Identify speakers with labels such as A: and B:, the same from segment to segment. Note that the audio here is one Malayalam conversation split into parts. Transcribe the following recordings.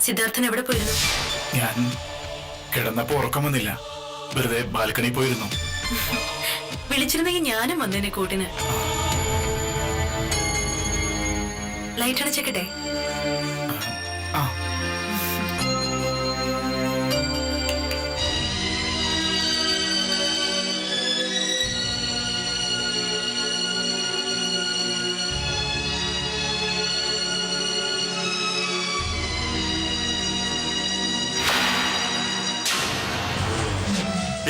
A: സിദ്ധാർത്ഥൻ എവിടെ പോയിരുന്നു?
B: ഞാൻ കിടന്നപ്പോ ഉറക്കം വന്നില്ല, വെറുതെ ബാൽക്കണി പോയിരുന്നു.
A: വിളിച്ചിരുന്നെങ്കിൽ ഞാനും വന്നേനെ കൂട്ടിന്. ലൈറ്റ് അടച്ചേക്കട്ടെ?
B: ആ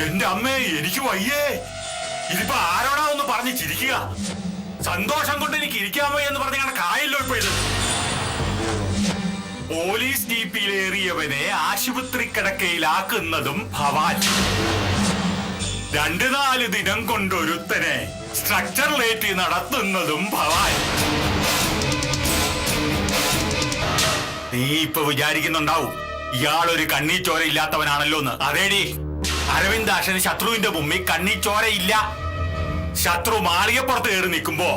C: എന്റെ അമ്മേ, എനിക്ക് വയ്യേ. ഇതിപ്പോ ആരോടാ ഒന്ന് പറഞ്ഞ് ചിരിക്കുക? സന്തോഷം കൊണ്ട് എനിക്ക് ഇരിക്കാൻ വയ്യ എന്ന് പറഞ്ഞാണ് കായല്ലോ ഇപ്പൊ ഇത്. പോലീസ് ജീപ്പിലേറിയവനെ ആശുപത്രി കിടക്കയിലാക്കുന്നതും ഭവാൻ. 2-4 ദിനം കൊണ്ടൊരുത്തനെ സ്ട്രക്ചറിലേറ്റ് നടത്തുന്നതും ഭവാൻ. നീ ഇപ്പൊ വിചാരിക്കുന്നുണ്ടാവും ഇയാളൊരു കണ്ണീച്ചോര ഇല്ലാത്തവനാണല്ലോ എന്ന്. അതേടി, അരവിന്ദാക്ഷന് ശത്രുവിന്റെ മുമ്പിൽ കണ്ണിച്ചോരയില്ല. ശത്രു മാളികപ്പുറത്ത് കയറി നിൽക്കുമ്പോ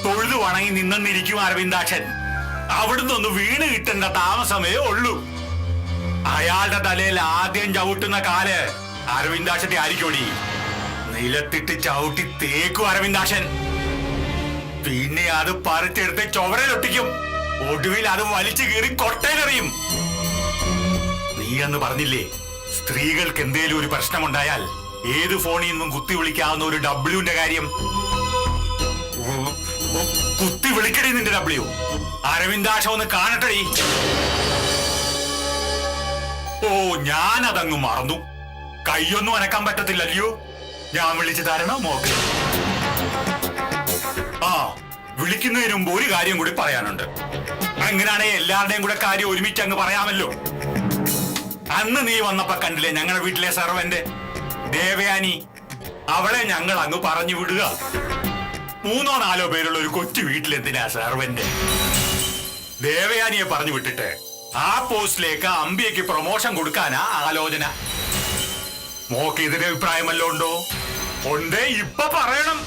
C: തൊഴുതു വണങ്ങി നിന്നിരിക്കും അരവിന്ദാക്ഷൻ. അവിടുന്ന് ഒന്ന് വീണ് കിട്ടേണ്ട താമസമേ ഉള്ളൂ. അയാളുടെ തലയിൽ ആദ്യം ചവിട്ടുന്ന കാല് അരവിന്ദാക്ഷന്റെ ആയിരിക്കോടി. നിലത്തിട്ട് ചവിട്ടി തേക്കും അരവിന്ദാക്ഷൻ. പിന്നെ അത് പറിച്ചെടുത്ത് ചുവരലൊട്ടിക്കും. ഒടുവിൽ അത് വലിച്ചു കീറി കൊട്ടയിലെറിയും. നീ എന്ന് പറഞ്ഞില്ലേ, സ്ത്രീകൾക്ക് എന്തേലും ഒരു പ്രശ്നമുണ്ടായാൽ ഏത് ഫോണിൽ നിന്നും കുത്തി വിളിക്കാവുന്ന ഒരു ഡബ്ല്യുവിന്റെ കാര്യം? കുത്തി വിളിക്കടി നിന്റെ ഡബ്ല്യു. അരവിന്ദാക്ഷം ഒന്ന് കാണട്ടടി. ഓ, ഞാനതങ്ങ് മറന്നു. കൈയൊന്നും അനക്കാൻ പറ്റത്തില്ലല്ലോ. ഞാൻ വിളിച്ചു തരണോ മോക്ക്? ആ, വിളിക്കുന്നതിന് മുമ്പ് ഒരു കാര്യം കൂടി പറയാനുണ്ട്. അങ്ങനെയാണെങ്കിൽ എല്ലാവരുടെയും കൂടെ കാര്യം ഒരുമിച്ച് അങ്ങ് പറയാമല്ലോ. അന്ന് നീ വന്നപ്പോ കണ്ടില്ലേ ഞങ്ങളുടെ വീട്ടിലെ സർവന്റ് ദേവയാനി? അവളെ ഞങ്ങൾ അങ്ങ് പറഞ്ഞു വിടുക. 3-4 പേരുള്ള ഒരു കൊച്ചു വീട്ടിലെന്തിനാ സർവന്റ്? ദേവയാനിയെ പറഞ്ഞു വിട്ടിട്ട് ആ പോസ്റ്റിലേക്ക് അമ്പിയക്ക് പ്രൊമോഷൻ കൊടുക്കാനാ ആലോചന. മോക്ക് ഇതിന്റെ അഭിപ്രായമല്ലോ ഉണ്ടോ? ഉണ്ടേ ഇപ്പൊ പറയണം.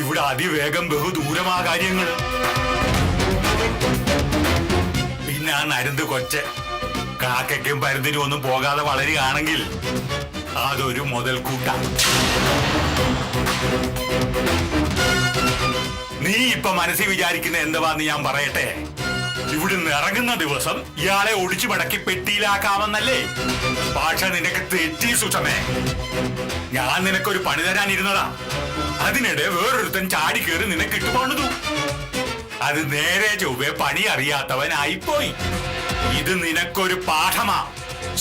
C: ഇവിടെ അതിവേഗം ബഹുദൂരമാ കാര്യങ്ങൾ. പിന്നെ ആ നരുന്ത് കൊച്ച് കാക്കയ്ക്കും പരുന്തിനും ഒന്നും പോകാതെ വളരുകയാണെങ്കിൽ അതൊരു മുതൽക്കൂട്ടാണ്. നീ ഇപ്പൊ മനസ്സിൽ വിചാരിക്കുന്ന എന്തുവാന്ന് ഞാൻ പറയട്ടെ. ഇവിടുന്ന് ഇറങ്ങുന്ന ദിവസം ഇയാളെ ഒടിച്ചു മടക്കി പെട്ടിയിലാക്കാമെന്നല്ലേ? പക്ഷെ നിനക്ക് തെറ്റി സുഷമേ. ഞാൻ നിനക്കൊരു പണി തരാനിരുന്നതാ. അതിനിടെ വേറൊരുത്തൻ ചാടി കയറി നിനക്ക് ഇട്ടുപണിതു. അത് നേരെ ചൊവ്വേ പണി അറിയാത്തവനായിപ്പോയി. ഇത് നിനക്കൊരു പാഠമാ.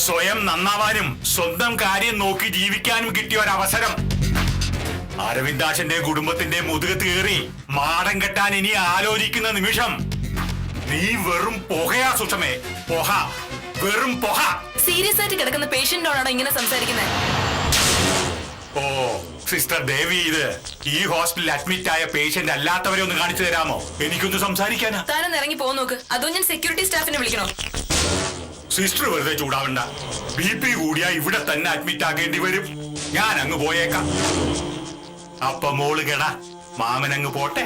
C: സ്വയം നന്നാവാനും സ്വന്തം കാര്യം നോക്കി ജീവിക്കാനും കിട്ടിയ ഒരവസരം. അരവിന്ദാക്ഷന്റെ കുടുംബത്തിന്റെ മുതുകത്ത് കയറി മാടം കെട്ടാൻ ഇനി ആലോചിക്കുന്ന നിമിഷം നീ വെറും പുകയാ സുഷമേ. പുക, വെറും പുക.
A: സീരിയസ് ആയിട്ട് കിടക്കുന്ന പേഷ്യന്റിനോടാണോ ഇങ്ങനെ സംസാരിക്കുന്നത്?
C: ഓ സിസ്റ്റർ ദേവി, ഇത് ഈ ഹോസ്പിറ്റലിൽ അഡ്മിറ്റ് ആയ പേഷ്യന്റ് അല്ലാത്തവരെ ഒന്ന് കാണിച്ചു തരാമോ? എനിക്കൊന്ന് സംസാരിക്കാനാ.
A: താനൊന്ന് ഇറങ്ങി പോ നോക്ക്. അതോ ഞാൻ സെക്യൂരിറ്റി സ്റ്റാഫിനെ വിളിക്കണോ?
C: സിസ്റ്റർ വെറുതെ ചൂടാവണ്ട. BP കൂടിയാ ഇവിടെ തന്നെ അഡ്മിറ്റ് ആക്കേണ്ടി വരും. ഞാൻ അങ്ങ് പോയേക്കാം. അപ്പൊ മോള് കേടാ, മാമൻ അങ്ങ് പോട്ടെ.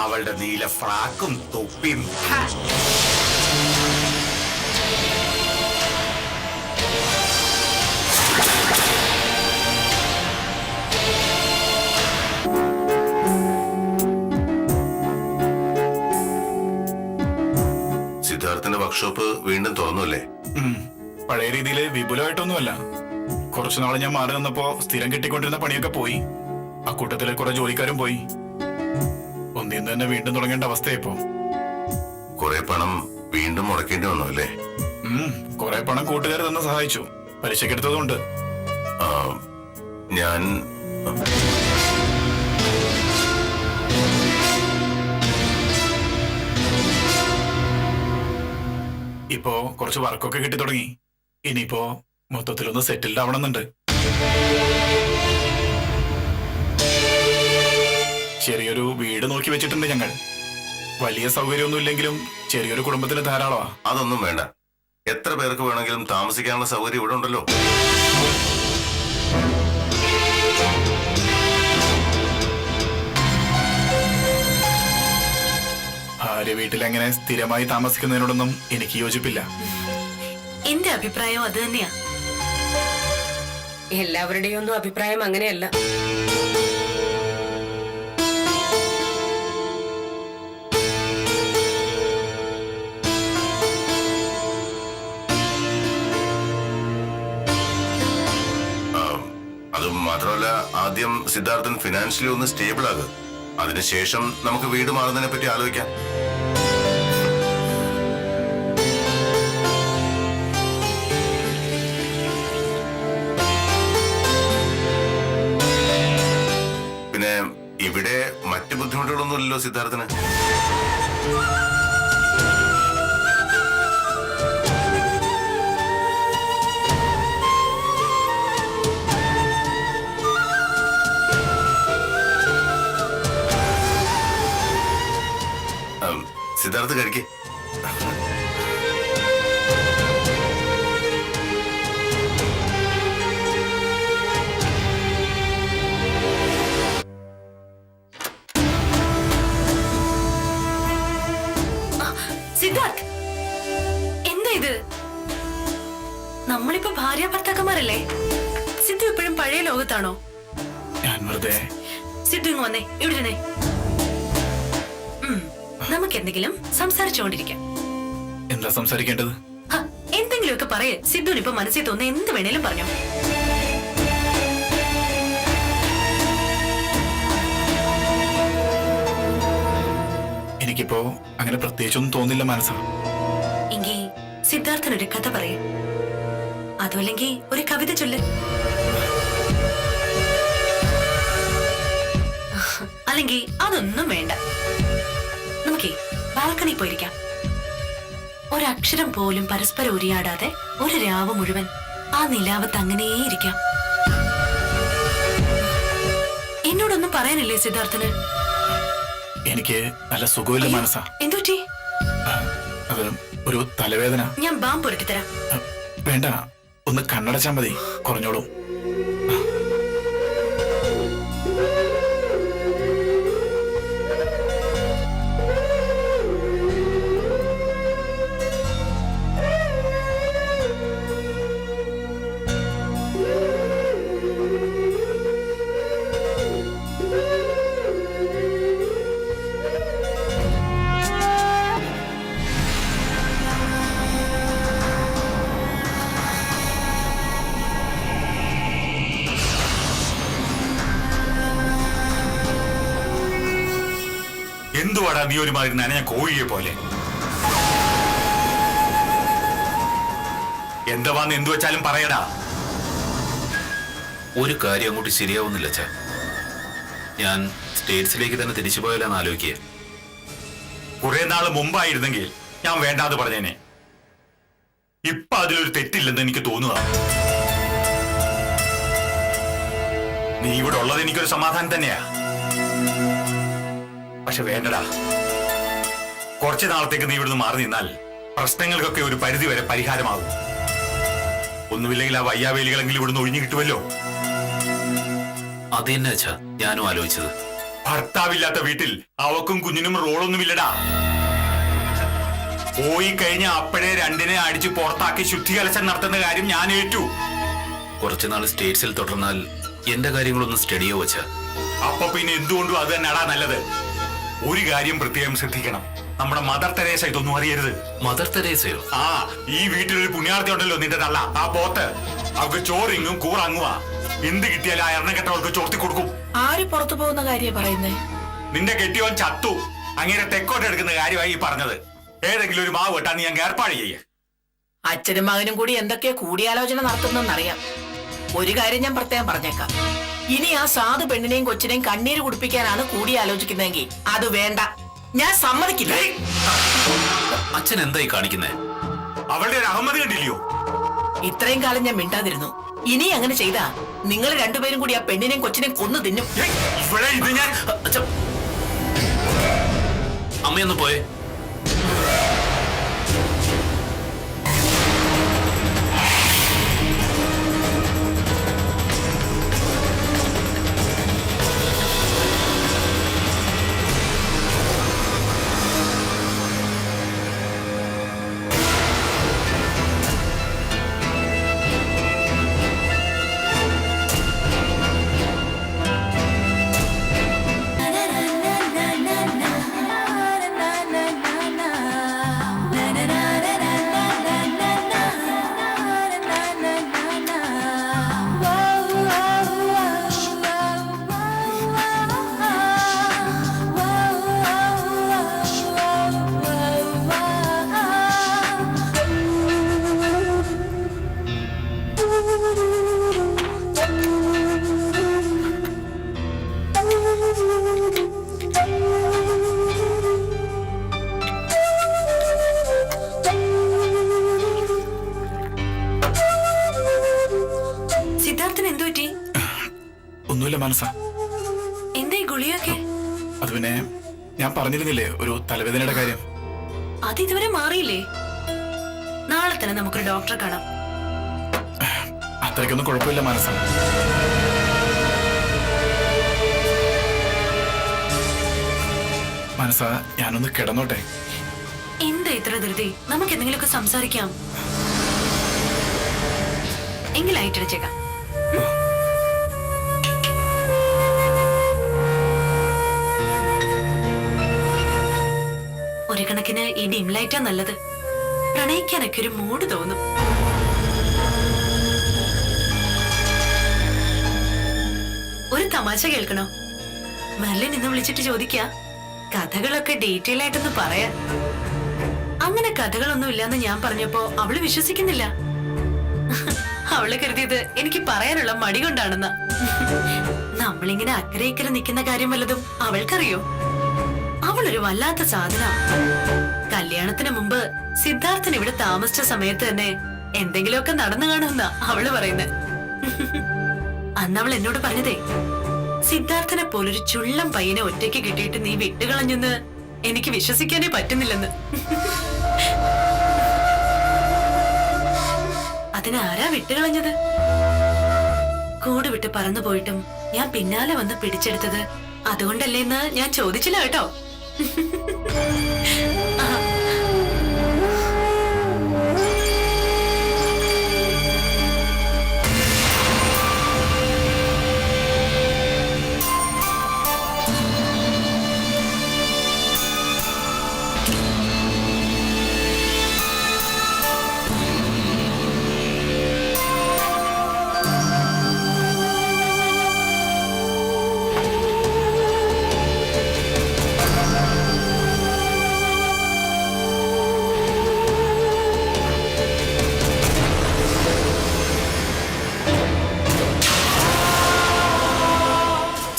C: അവളുടെ നീല ഫ്രാക്കും തൊപ്പിയും.
D: സിദ്ധാർത്ഥന്റെ വർക്ക്ഷോപ്പ് വീണ്ടും തുറന്നല്ലേ?
B: പഴയ രീതിയില് വിപുലമായിട്ടൊന്നുമല്ല. കുറച്ചുനാള് ഞാൻ മാറി നിന്നപ്പോ സ്ഥിരം കിട്ടിക്കൊണ്ടിരുന്ന പണിയൊക്കെ പോയി. അക്കൂട്ടത്തില് കുറെ ജോലിക്കാരും പോയി. ഒന്നിന്ന് തന്നെ വീണ്ടും തുടങ്ങേണ്ട അവസ്ഥയായിപ്പോ.
D: കുറെ പണം വീണ്ടും മുടക്കേണ്ടി വന്നു അല്ലേ?
B: കുറെ പണം കൂട്ടുകാർ തന്നെ സഹായിച്ചു. പലിശക്കെടുത്തതുകൊണ്ട്.
D: ഞാൻ
B: ഇപ്പോ കുറച്ച് വർക്കൊക്കെ കിട്ടി തുടങ്ങി. ഇനിയിപ്പോ മൊത്തത്തിലൊന്ന് സെറ്റിൽഡ് ആവണമെന്നുണ്ട്. ചെറിയൊരു വീട് നോക്കി വെച്ചിട്ടുണ്ട് ഞങ്ങൾ. വലിയ സൗകര്യമൊന്നും ഇല്ലെങ്കിലും ചെറിയൊരു കുടുംബത്തിന് ധാരാളമാ.
D: അതൊന്നും വേണ്ട. എത്ര പേർക്ക് വേണമെങ്കിലും താമസിക്കാനുള്ള സൗകര്യം ഇവിടെ ഉണ്ടല്ലോ.
B: വലിയ വീട്ടിൽ അങ്ങനെ സ്ഥിരമായി താമസിക്കുന്നതിനോടൊന്നും എനിക്ക് യോജിപ്പില്ല.
A: എന്റെ അഭിപ്രായം അത് തന്നെയാ.
E: എല്ലാവരുടെയും ഒന്നും അഭിപ്രായം അങ്ങനെയല്ല.
D: അത് മാത്രമല്ല, ആദ്യം സിദ്ധാർത്ഥൻ ഫിനാൻഷ്യലി ഒന്ന് സ്റ്റേബിൾ ആകുക. അതിനുശേഷം നമുക്ക് വീട് മാറുന്നതിനെ പറ്റി ആലോചിക്കാം. പിന്നെ ഇവിടെ മറ്റു ബുദ്ധിമുട്ടുകളൊന്നുമില്ലല്ലോ സിദ്ധാർത്ഥന്? സിദ്ധാർത്ഥ് കഴിക്കേ.
A: സിദ്ധാർത്ഥ്, എന്താ ഇത്? നമ്മളിപ്പോ ഭാര്യ ഭർത്താക്കന്മാരല്ലേ? സിദ്ധു ഇപ്പോഴും പഴയ ലോകത്താണോ?
B: ഞാൻ വെറുതെ
A: സിദ്ധു ഇങ്ങ് വന്നേ, ഇവിടെ ഇരുന്നേ. നമുക്ക് എന്തെങ്കിലും സംസാരിച്ചുകൊണ്ടിരിക്കാം.
B: എന്താ സംസാരിക്കേണ്ടത്?
A: എന്തെങ്കിലുമൊക്കെ പറയേ. സിദ്ധുവിന് ഇപ്പൊ മനസ്സിൽ തോന്നുന്ന എന്ത് വേണേലും പറഞ്ഞോ.
B: എനിക്കിപ്പോ അങ്ങനെ പ്രത്യേകിച്ചൊന്നും തോന്നില്ല മനസ്സാ.
A: എങ്കിൽ സിദ്ധാർത്ഥനൊരു കഥ പറയേ, അതുമല്ലെങ്കിൽ ഒരു കവിത ചൊല്ല്. അല്ലെങ്കിൽ അതൊന്നും വേണ്ട. നമുക്കേ ബാൽക്കണി പോയിരിക്കാം. ഒരക്ഷരം പോലും പരസ്പരം ഉരിയാടാതെ ഒരു രാവ് മുഴുവൻ ആ നിലാവത്ത് അങ്ങനെയിരിക്കാം. എന്നോടൊന്നും പറയാനില്ലേ സിദ്ധാർത്ഥന്?
B: എനിക്ക് നല്ല സുഖമില്ല മനസ്സാ.
A: എന്തുപറ്റി?
B: അത് ഒരു തലവേദന.
A: ഞാൻ ബാം പുരട്ടിത്തരാം.
B: വേണ്ട, ഒന്ന് കണ്ണടച്ചാൽ മതി, കുറഞ്ഞോളൂ.
C: എന്തുവാടാ നീ ഒരുമാതിരി നനഞ്ഞ കോഴിയെ പോലെ? എന്താന്ന് എന്തു വെച്ചാലും പറയടാ.
F: ഒരു കാര്യം അങ്ങോട്ട് ശരിയാവുന്നില്ല അച്ഛാ. ഞാൻ സ്റ്റേറ്റ്സിലേക്ക് തന്നെ തിരിച്ചു പോയാലാന്ന് ആലോചിക്കുക.
C: കുറെ നാള് മുമ്പായിരുന്നെങ്കിൽ ഞാൻ വേണ്ടാന്ന് പറഞ്ഞേനെ. ഇപ്പൊ അതിലൊരു തെറ്റില്ലെന്ന് എനിക്ക് തോന്നുക. നീ ഇവിടെ ഉള്ളത് എനിക്കൊരു സമാധാനം തന്നെയാ. പക്ഷെ വേണ്ടടാ, കുറച്ചു നാളത്തേക്ക് നീ ഇവിടുന്ന് മാറി നിന്നാൽ പ്രശ്നങ്ങൾക്കൊക്കെ ഒരു പരിധി വരെ പരിഹാരമാകും. ഒന്നുമില്ലെങ്കിൽ ആ വയ്യാവേലികളെങ്കിലും ഇവിടുന്ന് ഒഴിഞ്ഞു കിട്ടുമല്ലോ.
F: അത് തന്നെ അച്ഛാ ഞാനും ആലോചിച്ചത്.
C: ഭർത്താവില്ലാത്ത വീട്ടിൽ അവക്കും കുഞ്ഞിനും റോളൊന്നുമില്ലടാ. പോയി കഴിഞ്ഞ അപ്പോഴേ രണ്ടിനെ അടിച്ച് പുറത്താക്കി ശുദ്ധികലശം നടത്തുന്ന കാര്യം ഞാൻ ഏറ്റു.
F: കുറച്ചുനാൾ സ്റ്റേറ്റ്സിൽ തുടർന്നാൽ എന്റെ കാര്യങ്ങളൊന്നും സ്റ്റഡിയോ വെച്ചാ.
C: അപ്പൊ പിന്നെ എന്തുകൊണ്ടും അത് തന്നെടാ നല്ലത്. ഒരു കാര്യം പ്രത്യേകം ശ്രദ്ധിക്കണം, നമ്മുടെ മദർ തെരേസ ഇതൊന്നും അറിയരുത്.
F: മദർ തെരേസയോ?
C: ആ, ഈ വീട്ടിലൊരു പുണ്യാർത്ഥി ഉണ്ടല്ലോ നിന്റെ തള്ള, ആ പോത്ത്. അവർക്ക് ചോറിങ്ങും കൂറങ്ങുവാ. എന്ത് കിട്ടിയാലും ആ എണ്ണക്കെട്ടവൾക്ക് ചോർത്തി കൊടുക്കും.
G: ആര് പുറത്തു പോകുന്ന കാര്യം പറയുന്നേ?
C: നിന്റെ കെട്ടിയോൻ ചത്തു, അങ്ങനെ തെക്കോട്ട് എടുക്കുന്ന കാര്യമായി ഈ പറഞ്ഞത്. ഏതെങ്കിലും ഒരു മാവ് വെട്ടാൻ നീ അങ്ങ് ഏർപ്പാട് ചെയ്യേ.
G: അച്ഛനും മകനും കൂടി എന്തൊക്കെയോ കൂടിയാലോചന നടത്തുന്നെന്നറിയാം. ഒരു കാര്യം ഞാൻ പ്രത്യേകം പറഞ്ഞേക്കാം, ഇനി ആ സാധു പെണ്ണിനെയും കൊച്ചിനെയും കണ്ണീര് കുടിപ്പിക്കാനാണ് കൂടിയാലോചിക്കുന്നതെങ്കിൽ അത് വേണ്ട, ഞാൻ സമ്മതിക്കില്ല.
F: അച്ഛൻ എന്തായി കാണിക്കുന്നേ?
C: അവളുടെ ഒരു അഹമ്മതി കണ്ടില്ലയോ?
G: ഇത്രയും കാലം ഞാൻ മിണ്ടാതിരുന്നു. ഇനി അങ്ങനെ ചെയ്താ നിങ്ങൾ രണ്ടുപേരും കൂടി ആ പെണ്ണിനെയും കൊച്ചിനെയും കൊന്നു തിന്നും.
C: ഇവിടെ ഇത് ഞാൻ
F: അമ്മയൊന്ന് പോയേ.
B: മനസ്സാ.
A: എന്താ ഈ ഗുളിയൊക്കെ?
B: അത് പിന്നെ ഞാൻ പറഞ്ഞിരുന്നില്ലേ ഒരു തലവേദനയുടെ കാര്യം.
A: അത് ഇതുവരെ മാറിയില്ലേ? നാളെ തന്നെ നമുക്കൊരു ഡോക്ടറെ കാണാം.
B: അത്രയ്ക്കൊന്നും കുഴപ്പമില്ല മനസ്സാ. മനസ്സാ, ഞാനൊന്ന് കിടന്നോട്ടെ.
A: എന്താ ഇത്ര ധൃതി? നമുക്ക് എന്തെങ്കിലുമൊക്കെ സംസാരിക്കാം. എങ്കിൽ ലൈറ്റ് അടിച്ചേക്കാം. ഒരു കണക്കിന് ഈ ഡിം ലൈറ്റാ നല്ലത്. പ്രണയിക്കാനൊക്കെ ഒരു മൂഡ് തോന്നും. ഒരു തമാശ കേൾക്കണോ? മെർലിൻ ഇന്ന് വിളിച്ചിട്ട് ചോദിക്ക കഥകളൊക്കെ ഡീറ്റെയിൽ ആയിട്ടൊന്ന് പറയാൻ. അങ്ങനെ കഥകളൊന്നും ഇല്ലാന്ന് ഞാൻ പറഞ്ഞപ്പോ അവള് വിശ്വസിക്കുന്നില്ല. അവള് കരുതിയത് എനിക്ക് പറയാനുള്ള മടി കൊണ്ടാണെന്ന. നമ്മളിങ്ങനെ അക്കരെ ഇക്കരെ നിൽക്കുന്ന കാര്യം വല്ലതും അവൾക്കറിയോ? അവളൊരു വല്ലാത്ത സാധന. കല്യാണത്തിന് മുമ്പ് സിദ്ധാർത്ഥൻ ഇവിടെ താമസിച്ച സമയത്ത് തന്നെ എന്തെങ്കിലുമൊക്കെ നടന്നു കാണുമെന്നാ അവള് പറയുന്നത്. അന്ന് അവൾ എന്നോട് പറഞ്ഞതേ, സിദ്ധാർത്ഥനെ പോലൊരു ചുള്ളം പയ്യനെ ഒറ്റയ്ക്ക് കിട്ടിയിട്ട് നീ വിട്ടുകളഞ്ഞെന്ന് എനിക്ക് വിശ്വസിക്കാനേ പറ്റുന്നില്ലെന്ന്. അതിനാരാ വിട്ടുകളഞ്ഞത്? കൂട് വിട്ട് പറന്നു പോയിട്ടും ഞാൻ പിന്നാലെ വന്ന് പിടിച്ചെടുത്തത് അതുകൊണ്ടല്ലേന്ന് ഞാൻ ചോദിച്ചില്ല കേട്ടോ.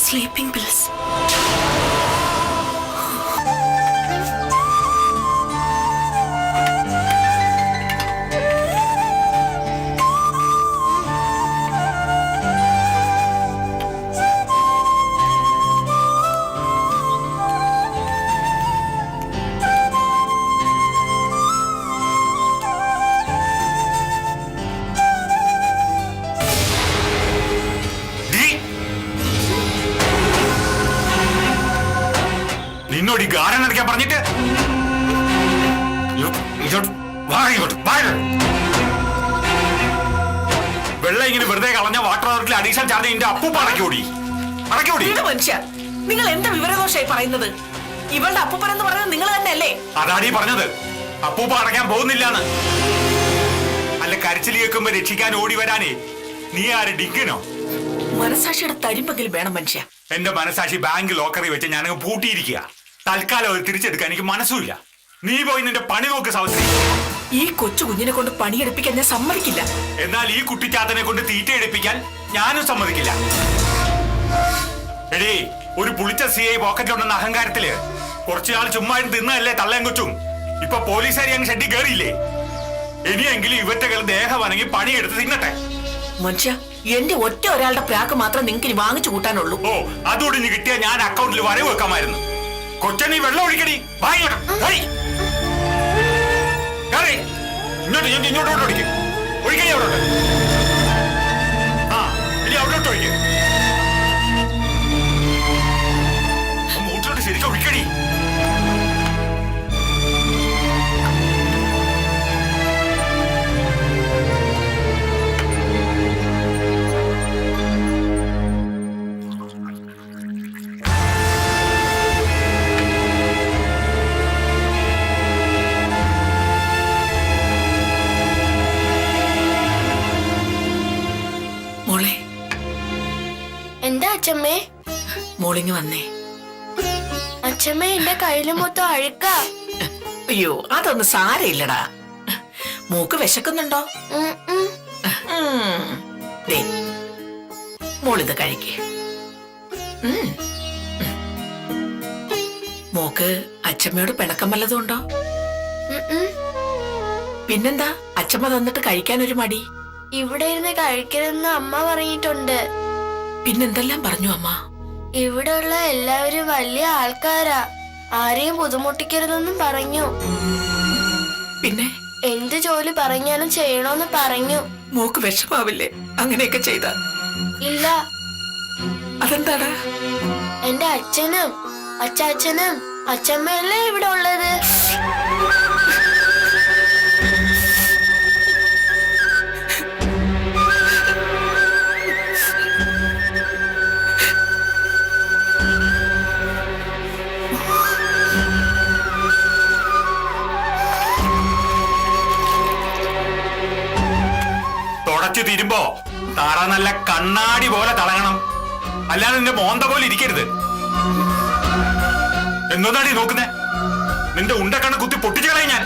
A: Sleeping pills.
C: നിന്നോട് ഈ ഗാനം നടക്കാൻ പറഞ്ഞിട്ട് വെള്ളം ഇങ്ങനെ വെറുതെ കളഞ്ഞ വാട്ടർ അതോറിറ്റിയിൽ അഡീഷണൽ ചാർജ് നിന്റെ അപ്പൂപ്പ അടക്കോടി.
G: മനുഷ്യ, നിങ്ങൾ എന്താ വിവരദോഷമായി പറയുന്നത്? ഇവളുടെ അപ്പൂപ്പനെന്ന് പറയുന്നത് നിങ്ങൾ തന്നെയല്ലേ?
C: അതാണീ പറഞ്ഞത്. അപ്പൂപ്പ അടയ്ക്കാൻ പോകുന്നില്ലാന്ന്. അല്ല, കരച്ചിൽ കേൾക്കുമ്പോ രക്ഷിക്കാൻ ഓടി വരാനേ നീ ആര് ഡിങ്കനോ?
G: മനസാക്ഷിയുടെ തരിമ്പെങ്കിലും വേണം മനുഷ്യ.
C: എന്റെ മനസാക്ഷി ബാങ്ക് ലോക്കറി വെച്ച് ഞാനങ്ങ് പൂട്ടിയിരിക്കുക. തൽക്കാലം അത് തിരിച്ചെടുക്കാൻ എനിക്ക് മനസ്സുമില്ല. നീ പോയി നിന്റെ പണി നോക്ക് സഹോദരി.
G: ഈ കൊച്ചു കുഞ്ഞിനെ കൊണ്ട് പണിയെടുപ്പിക്കാൻ ഞാൻ സമ്മതിക്കില്ല.
C: എന്നാൽ ഈ കുട്ടിച്ചാത്തനെ കൊണ്ട് തീറ്റ എടുപ്പിക്കാൻ ഞാനും സമ്മതിക്കില്ല. എടീ, ഒരു പുളിച്ച CI പോക്കറ്റിലുണ്ടെന്ന അഹങ്കാരത്തില് കുറച്ചുനാൾ ചുമ്മാ തിന്നല്ലേ തള്ളയും കൊച്ചും. ഇപ്പൊ പോലീസുകാരി അങ്ങ് ഷെഡി കയറിയില്ലേ? ഇനിയെങ്കിലും ഇവറ്റകൾ ദേഹം വണങ്ങി പണിയെടുത്ത് തിന്നട്ടെ.
G: മനുഷ്യ, എന്റെ ഒറ്റ ഒരാളുടെ പ്രാക്ക് മാത്രം നിങ്ങൾക്ക് ഇനി വാങ്ങിച്ചു കൂട്ടാനുള്ളൂ.
C: ഓ, അതോട് ഇനി കിട്ടിയാൽ ഞാൻ അക്കൗണ്ടിൽ വരവ് വെക്കാമായിരുന്നു. കൊച്ചനീ വെള്ളം ഒഴിക്കടി. ഇങ്ങോട്ടോട്ട് ഒഴിക്കും. ഒഴിക്കണി അവിടോട്ട്. ആ, ഇനി അവിടോട്ട് ഒഴിക്കും. മൂട്ടിലോട്ട് ശരിക്കും ഒഴിക്കടി.
H: എന്താ അച്ഛമ്മേ?
G: മോളിങ് വന്നേ.
H: അച്ഛമ്മേ, എന്റെ കയ്യില് മൊത്തം അഴുക്ക.
G: അയ്യോ, അതൊന്നും സാരയില്ലടാ. മൂക്ക് വിശക്കുന്നുണ്ടോ? ദേ, മോളിത് കഴിക്കേ. മോക്ക് അച്ഛമ്മയോട് പിണക്കം വല്ലതും ഉണ്ടോ? പിന്നെന്താ അച്ഛമ്മ തന്നിട്ട് കഴിക്കാൻ ഒരു മടി?
H: ഇവിടെ ഇരുന്ന് കഴിക്കരുതെന്ന് അമ്മ പറഞ്ഞിട്ടുണ്ട്.
G: പിന്നെന്തെല്ലാം പറഞ്ഞു അമ്മ?
H: ഇവിടെയുള്ള എല്ലാവരും വലിയ ആൾക്കാരാ, ആരെയും ബുദ്ധിമുട്ടിക്കരുതെന്നും പറഞ്ഞു.
G: പിന്നെ
H: എന്ത് ജോലി പറഞ്ഞാലും ചെയ്യണോന്ന് പറഞ്ഞു.
G: മോക്ക് വിഷമാവില്ലേ അങ്ങനെയൊക്കെ ചെയ്ത?
H: ഇല്ല,
G: അതെന്താടാ?
H: എന്റെ അച്ഛനും അച്ചാച്ചനും അച്ഛമ്മയല്ലേ ഇവിടെ ഉള്ളത്.
C: തുടച്ചു തീരുമ്പോ തറ നല്ല കണ്ണാടി പോലെ തിളങ്ങണം, അല്ലാതെ നിന്റെ മോന്ത പോലെ ഇരിക്കരുത്. എന്നോന്നാടി നോക്കുന്നേ? നിന്റെ ഉണ്ടക്കണ്ണ് കുത്തി പൊട്ടിച്ചു കളയും ഞാൻ.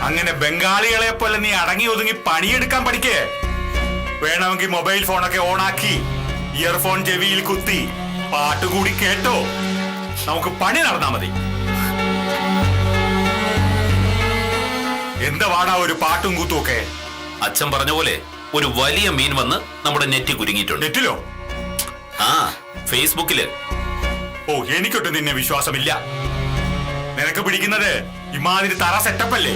C: അങ്ങനെ ബംഗാളികളെ പോലെ നീ അടങ്ങി ഒതുങ്ങി പണിയെടുക്കാൻ പഠിക്കേ. വേണമെങ്കിൽ മൊബൈൽ ഫോണൊക്കെ ഓണാക്കി ഇയർഫോൺ ചെവിയിൽ കുത്തി പാട്ടുകൂടി കേട്ടോ, നമുക്ക് പണി നടന്നാ മതി. എന്താ വാടാ ഒരു പാട്ടും കൂത്തും ഒക്കെ?
F: അച്ഛൻ പറഞ്ഞ പോലെ ഒരു വലിയ മീൻ വന്ന് നമ്മുടെ നെറ്റി കുരുങ്ങിയിട്ടുണ്ട്.
C: നെറ്റിലോ?
F: ആ, ഫേസ്ബുക്കില്.
C: ഓ, എനിക്കൊട്ടും നിന്നെ വിശ്വാസമില്ല. നിനക്ക് പിടിക്കുന്നത് ഇമാതിരി തറ സെറ്റപ്പ് അല്ലേ?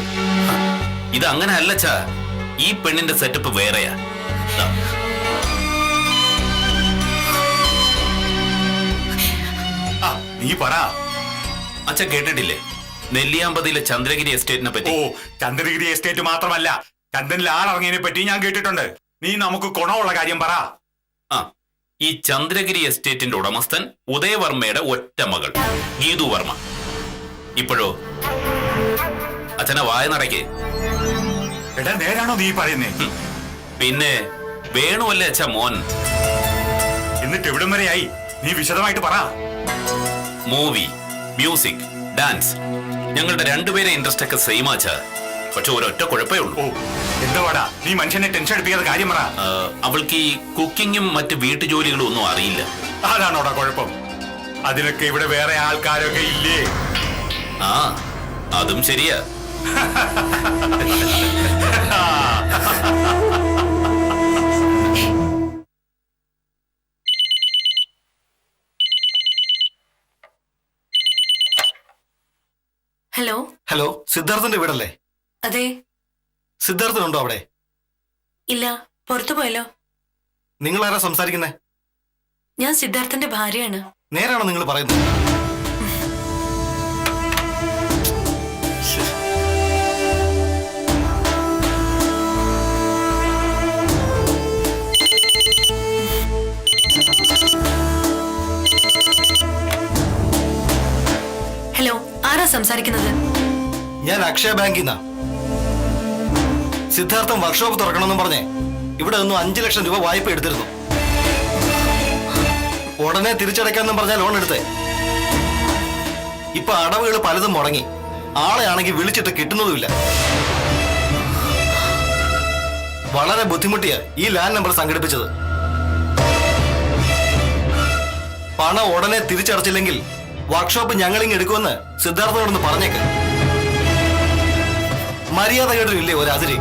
F: ഇത് അങ്ങനെ അല്ല അച്ഛാ, ഈ പെണ്ണിന്റെ സെറ്റപ്പ് വേറെയാ. ദാ.
C: ആ, നീ പറ.
F: അച്ഛൻ കേട്ടിട്ടില്ലേ നെല്ലിയാമ്പതിയിലെ ചന്ദ്രഗിരി എസ്റ്റേറ്റിനെ
C: ഓ,
F: പറ്റി?
C: ചന്ദ്രഗിരി എസ്റ്റേറ്റ് മാത്രമല്ല, ചന്ദ്രനിൽ ആളിറങ്ങിയതിനെ പറ്റി ഞാൻ കേട്ടിട്ടുണ്ട്. നീ നമുക്ക് ഗുണമുള്ള കാര്യം പറ.
F: ആ, ഈ ചന്ദ്രഗിരി എസ്റ്റേറ്റിന്റെ ഉടമസ്ഥൻ ഉദയവർമ്മയുടെ ഒറ്റ മകൾ ഗീതു വർമ്മ. ഇപ്പോഴോ അച്ഛനെ വായ നടക്കേ.
C: എടാ, നേരാണോ നീ പറയുന്നേ?
F: പിന്നെ വേണുവല്ലേ അച്ഛ മോൻ.
C: എന്നിട്ട് എവിടം വരെയായി? നീ വിശദമായിട്ട് പറ.
F: മൂവി, മ്യൂസിക്, ഡാൻസ്, ഞങ്ങളുടെ രണ്ടുപേരെ ഇൻട്രസ്റ്റ് ഒക്കെ സെയിം ആച്ചാ. പക്ഷെ ഒരൊറ്റ കുഴപ്പമേ ഉള്ളൂ.
C: ഓ, എന്താ വാടാ നീ മനുഷ്യനെ ടെൻഷൻ എടുപ്പിക്കാതെ കാര്യം പറ.
F: അവൾക്ക് ഈ കുക്കിങ്ങും മറ്റ് വീട്ടുജോലികളും ഒന്നും അറിയില്ല.
C: അതാണോടാ കുഴപ്പം? അതിനൊക്കെ ഇവിടെ വേറെ ആൾക്കാരൊക്കെ ഇല്ലേ?
F: ആ, അതും ശരിയാ.
A: ഹലോ.
I: ഹലോ, സിദ്ധാർത്ഥന്റെ വീടല്ലേ?
A: അതെ.
I: സിദ്ധാർത്ഥനുണ്ടോ അവിടെ?
A: ഇല്ല, പുറത്തു പോയല്ലോ.
I: നിങ്ങൾ ആരാ സംസാരിക്കുന്നേ?
A: ഞാൻ സിദ്ധാർത്ഥന്റെ ഭാര്യയാണ്.
I: നേരാണോ നിങ്ങൾ പറയുന്നത്?
A: ഹലോ, ആരാ സംസാരിക്കുന്നത്?
I: ഞാൻ അക്ഷയ ബാങ്കിൽ നിന്നാ. സിദ്ധാർത്ഥം വർക്ക്ഷോപ്പ് തുറക്കണമെന്നും പറഞ്ഞേ ഇവിടെ നിന്നും 5 ലക്ഷം രൂപ വായ്പ എടുത്തിരുന്നു. ഉടനെ തിരിച്ചടയ്ക്കാന്നും പറഞ്ഞാൽ ലോൺ എടുത്തേ. ഇപ്പൊ അടവുകൾ പലതും മുടങ്ങി. ആളെ ആണെങ്കിൽ വിളിച്ചിട്ട് കിട്ടുന്നതുമില്ല. വളരെ ബുദ്ധിമുട്ടിയാ ഈ ലാൻഡ് നമ്പർ സംഘടിപ്പിച്ചത്. പണം ഉടനെ തിരിച്ചടച്ചില്ലെങ്കിൽ വർക്ക്ഷോപ്പ് ഞങ്ങളിങ്ങ് എടുക്കുമെന്ന് സിദ്ധാർത്ഥനോടൊന്ന് പറഞ്ഞേക്ക്. മര്യാദ കേട്ടില്ലേ ഒരതിരി?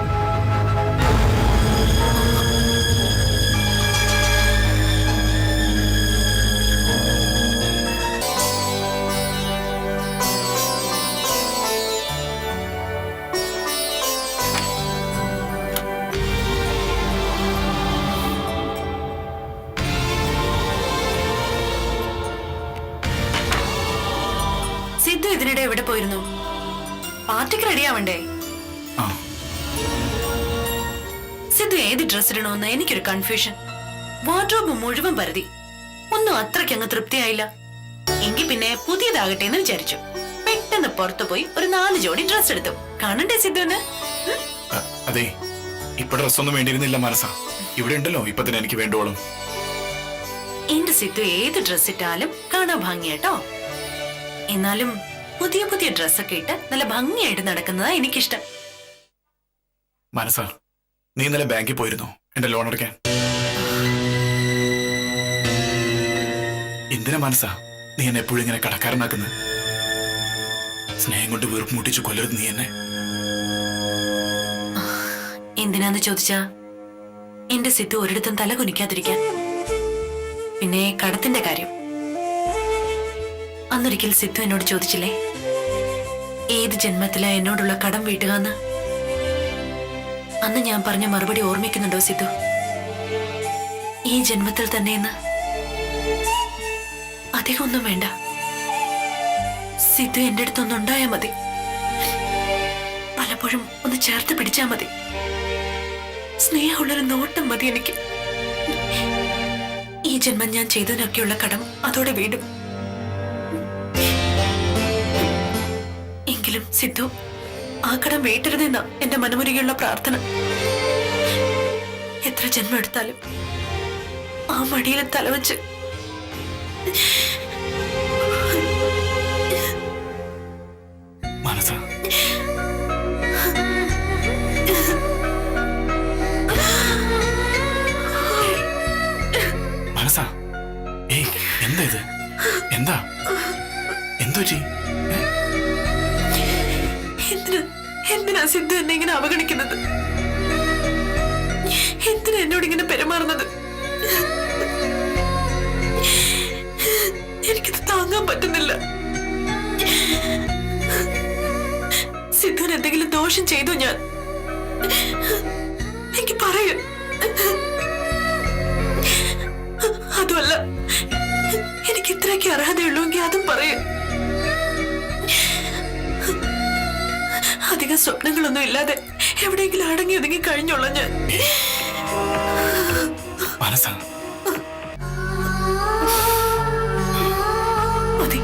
A: സിദ്ധു ഇതിനിടെ എവിടെ പോയിരുന്നു? പാർട്ടിക്ക് റെഡിയാവണ്ടേ?
B: ആ,
A: സിദ്ധു ഏത് ഡ്രസ് ഇടണമെന്ന് എനിക്കൊരു കൺഫ്യൂഷൻ. വാർഡ്രോബ് മുഴുവൻ പരതി, ഒന്നും അത്രയ്ക്ക് അങ്ങ് തൃപ്തിയായില്ല. എങ്കിൽ പിന്നെ പുതിയതാകട്ടെ എന്ന് വിചാരിച്ചു. പെട്ടെന്ന് പുറത്തു പോയി ഒരു 4 ജോഡി ഡ്രസ് എടുത്തു. കാണണ്ടേ സിദ്ധുവിന്?
B: അതെ, ഇപ്പൊ ഡ്രസ്സൊന്നും വേണ്ടിയിരുന്നില്ല മനസ്സാ. ഇവിടെ ഉണ്ടല്ലോ ഇപ്പൊ തന്നെ എനിക്ക് വേണ്ടോളും.
A: എന്റെ സിദ്ധു ഏത് ഡ്രസ് ഇട്ടാലും കാണാൻ ഭംഗിയാട്ടോ. എന്നാലും പുതിയ പുതിയ ഡ്രസ്സൊക്കെ ഇട്ട് നല്ല ഭംഗിയായിട്ട് നടക്കുന്നതാ എനിക്കിഷ്ടം.
B: മനസ്സാ, നീ ഇന്നലെ ബാങ്കിൽ പോയിരുന്നു എന്റെ ലോൺ അടയ്ക്കാൻ. എന്തിനാ മനസ്സാ നീ എന്നെ എപ്പോഴും ഇങ്ങനെ കടക്കാരനാക്കുന്നത്? സ്നേഹം കൊണ്ട് വീർപ്പ് മുട്ടിച്ച് കൊല്ലരുത് നീ എന്നെ.
A: എന്തിനാന്ന് ചോദിച്ചാ എന്റെ സിദ്ധു ഒരിടത്തും തല കുനിക്കാതിരിക്കാൻ. പിന്നെ കടത്തിന്റെ കാര്യം. അന്നൊരിക്കൽ സിദ്ധു എന്നോട് ചോദിച്ചില്ലേ, ഏത് ജന്മത്തിലാ എന്നോടുള്ള കടം വീട്ടുകാന്ന്? അന്ന് ഞാൻ പറഞ്ഞ മറുപടി ഓർമ്മിക്കുന്നുണ്ടോ സിദ്ധു? ഈ ജന്മത്തിൽ തന്നെയെന്ന്. അധികമൊന്നും വേണ്ട, സിദ്ധു എന്റെ അടുത്തൊന്നുണ്ടായാ മതി. പലപ്പോഴും ഒന്ന് ചേർത്ത് പിടിച്ചാ മതി. സ്നേഹമുള്ളൊരു നോട്ടം മതി എനിക്ക്. ഈ ജന്മം ഞാൻ ചെയ്തതിനൊക്കെയുള്ള കടം അതോടെ വീടും. എങ്കിലും സിദ്ധു ആ കടം വീട്ടരുതെന്ന എന്റെ മനമുരുകിയുള്ള പ്രാർത്ഥന. എത്ര ജന്മം എടുത്താലും ആ മടിയിൽ തലവച്ച്
B: മനസ്സാ, മനസ്സാ, ഏയ് എന്താ ഇത്? എന്താ എന്തോ
A: എന്തിനാ സിദ്ധു എന്നെ ഇങ്ങനെ അവഗണിക്കുന്നത്? എന്തിനാ എന്നോട് ഇങ്ങനെ പെരുമാറുന്നത്? എനിക്കിത് താങ്ങാൻ പറ്റുന്നില്ല. സിദ്ധുവിന് എന്തെങ്കിലും ദോഷം ചെയ്തു ഞാൻ? എനിക്ക് പറയൂ. അതുമല്ല, എനിക്ക് ഇത്രയ്ക്ക് അർഹതയുള്ളൂവെങ്കിൽ അതും പറയൂ. അധികം സ്വപ്നങ്ങളൊന്നും ഇല്ലാതെ എവിടെയെങ്കിലും അടങ്ങി ഒതുങ്ങി കഴിഞ്ഞോളാം ഞാൻ.
B: മനസ്സാ,
A: മതി,